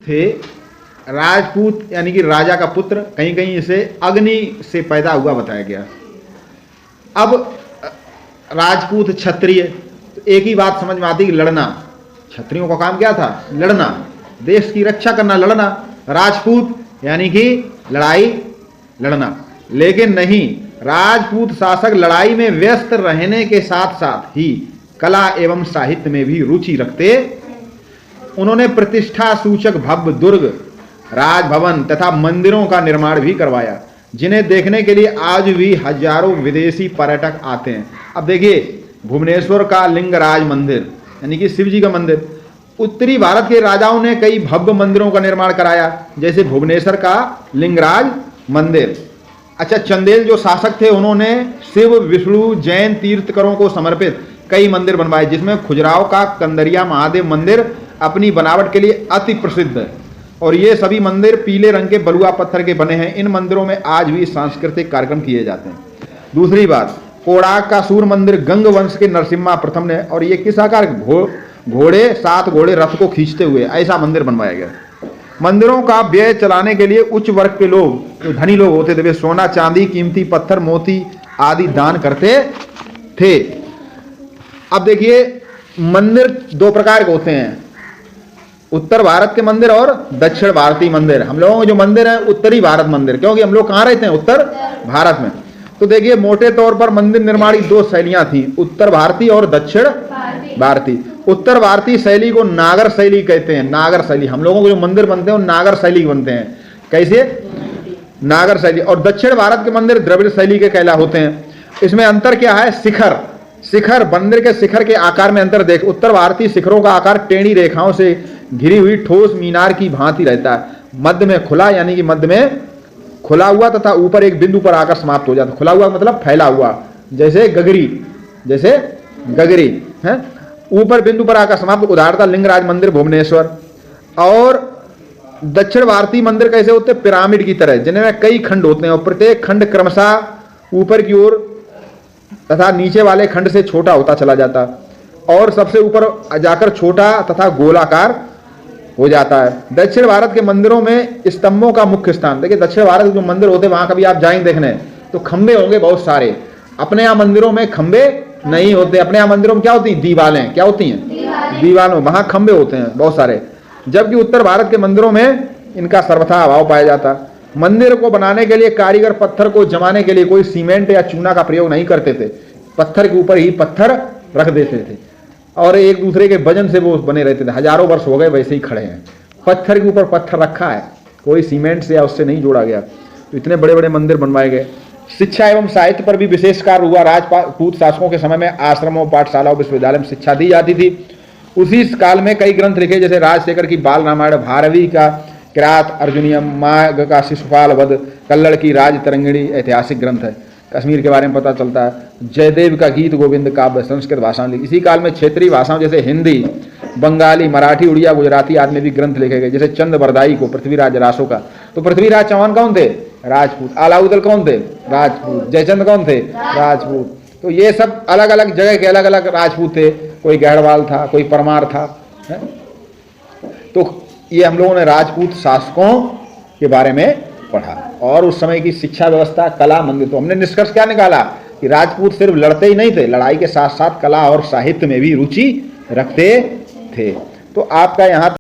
थे। राजपूत यानी कि राजा का पुत्र, कहीं कहीं इसे अग्नि से पैदा हुआ बताया गया। अब राजपूत क्षत्रिय, तो एक ही बात समझ में आती कि लड़ना। क्षत्रियों का काम क्या था? लड़ना, देश की रक्षा करना, लड़ना। राजपूत यानी कि लड़ाई लड़ना। लेकिन नहीं, राजपूत शासक लड़ाई में व्यस्त रहने के साथ साथ ही कला एवं साहित्य में भी रुचि रखते। उन्होंने प्रतिष्ठा सूचक भव्य दुर्ग, राजभवन तथा मंदिरों का निर्माण भी करवाया, जिन्हें देखने के लिए आज भी हजारों विदेशी पर्यटक आते हैं। अब देखिए, भुवनेश्वर का लिंगराज मंदिर यानी कि शिव जी का मंदिर, उत्तरी भारत के राजाओं ने कई भव्य मंदिरों का निर्माण कराया, जैसे भुवनेश्वर का लिंगराज मंदिर। अच्छा, चंदेल जो शासक थे, उन्होंने शिव, विष्णु, जैन तीर्थकरों को समर्पित कई मंदिर बनवाए, जिसमें खजुराहो का कंदरिया महादेव मंदिर अपनी बनावट के लिए अति प्रसिद्ध है। और ये सभी मंदिर पीले रंग के बलुआ पत्थर के बने हैं। इन मंदिरों में आज भी सांस्कृतिक कार्यक्रम किए जाते हैं। दूसरी बात, कोणार्क का सूर्य मंदिर गंग वंश के नरसिम्हा प्रथम ने, और ये किस आकार, घोड़े, 7 घोड़े रथ को खींचते हुए ऐसा मंदिर बनवाया गया। मंदिरों का व्यय चलाने के लिए उच्च वर्ग के लोग, जो धनी लोग होते थे, वे सोना, चांदी, कीमती पत्थर, मोती आदि दान करते थे। अब देखिए, मंदिर 2 प्रकार के होते हैं, उत्तर भारत के मंदिर और दक्षिण भारतीय मंदिर। हम लोगों के जो मंदिर है उत्तरी भारत मंदिर, क्योंकि हम लोग कहाँ रहते हैं? उत्तर भारत में। तो देखिए, मोटे तौर पर मंदिर निर्माण की 2 शैलियां थी, उत्तर भारतीय और दक्षिण भारतीय। उत्तर भारतीय शैली को नागर शैली कहते हैं। नागर शैली, हम लोगों के जो मंदिर बनते हैं वो नागर शैली बनते हैं। कैसे? नागर शैली। और दक्षिण भारत के मंदिर द्रविड़ शैली के कहला होते हैं। इसमें अंतर क्या है? शिखर, मंदिर के शिखर के आकार में अंतर देख। उत्तर भारतीय शिखरों का आकार टेढ़ी रेखाओं से घिरी हुई ठोस मीनार की भांति रहता है, मध्य में खुला यानी कि मध्य में खुला हुआ तथा ऊपर एक बिंदु पर आकर समाप्त हो जाता है। खुला हुआ मतलब फैला हुआ, जैसे गगरी है, ऊपर बिंदु पर आकर समाप्त। उदाहरणतः लिंगराज मंदिर भुवनेश्वर। और दक्षिण भारतीय मंदिर कैसे होते हैं? पिरामिड की तरह, जिनमें कई खंड होते हैं और प्रत्येक खंड क्रमशः ऊपर की ओर तथा नीचे वाले खंड से छोटा होता चला जाता और सबसे ऊपर जाकर छोटा तथा गोलाकार हो जाता है। दक्षिण भारत के मंदिरों में स्तंभों का मुख्य स्थान, देखिए दक्षिण भारत के जो मंदिर होते हैं वहां कभी आप जाएंगे देखने तो खंबे होंगे बहुत सारे। अपने यहाँ मंदिरों में खंबे नहीं होते। अपने यहाँ मंदिरों में क्या होती हैं? दीवालें। क्या होती हैं? दीवालों। वहां खंबे होते हैं बहुत सारे, जबकि उत्तर भारत के मंदिरों में इनका सर्वथा अभाव पाया जाता। मंदिर को बनाने के लिए कारीगर पत्थर को जमाने के लिए कोई सीमेंट या चूना का प्रयोग नहीं करते थे, पत्थर के ऊपर ही पत्थर रख देते थे और एक दूसरे के वजन से वो बने रहते थे। हजारों वर्ष हो गए वैसे ही खड़े हैं, पत्थर के ऊपर पत्थर रखा है, कोई सीमेंट से या उससे नहीं जोड़ा गया। तो इतने बड़े बड़े मंदिर बनवाए गए। शिक्षा एवं साहित्य पर भी विशेष कार्य हुआ। राजपूत शासकों के समय में आश्रमों, पाठशालाओं, विश्वविद्यालय में शिक्षा दी जाती थी। उसी काल में कई ग्रंथ लिखे, जैसे राजशेखर की बाल रामायण, भारवी का किरात अर्जुनियम, माघ का शिशुपाल वध, कल्लड़ की राज तरंगिणी ऐतिहासिक ग्रंथ है, कश्मीर के बारे में पता चलता है। जयदेव का गीत गोविंद काव्य संस्कृत भाषा में। इसी काल में क्षेत्रीय भाषाओं जैसे हिंदी, बंगाली, मराठी, उड़िया, गुजराती आदि में भी ग्रंथ लिखे गए, जैसे चंद बरदाई को पृथ्वीराज रासो का। तो पृथ्वीराज चौहान कौन थे? राजपूत। अलाउद्दीन कौन थे? राजपूत। जयचंद कौन थे? राजपूत। तो ये सब अलग अलग जगह के अलग अलग राजपूत थे। कोई गढ़वाल था, कोई परमार था है? तो ये हम लोगों ने राजपूत शासकों के बारे में पढ़ा और उस समय की शिक्षा व्यवस्था, कला, मंदिर। तो हमने निष्कर्ष क्या निकाला कि राजपूत सिर्फ लड़ते ही नहीं थे, लड़ाई के साथ साथ कला और साहित्य में भी रुचि रखते थे। तो आपका यहाँ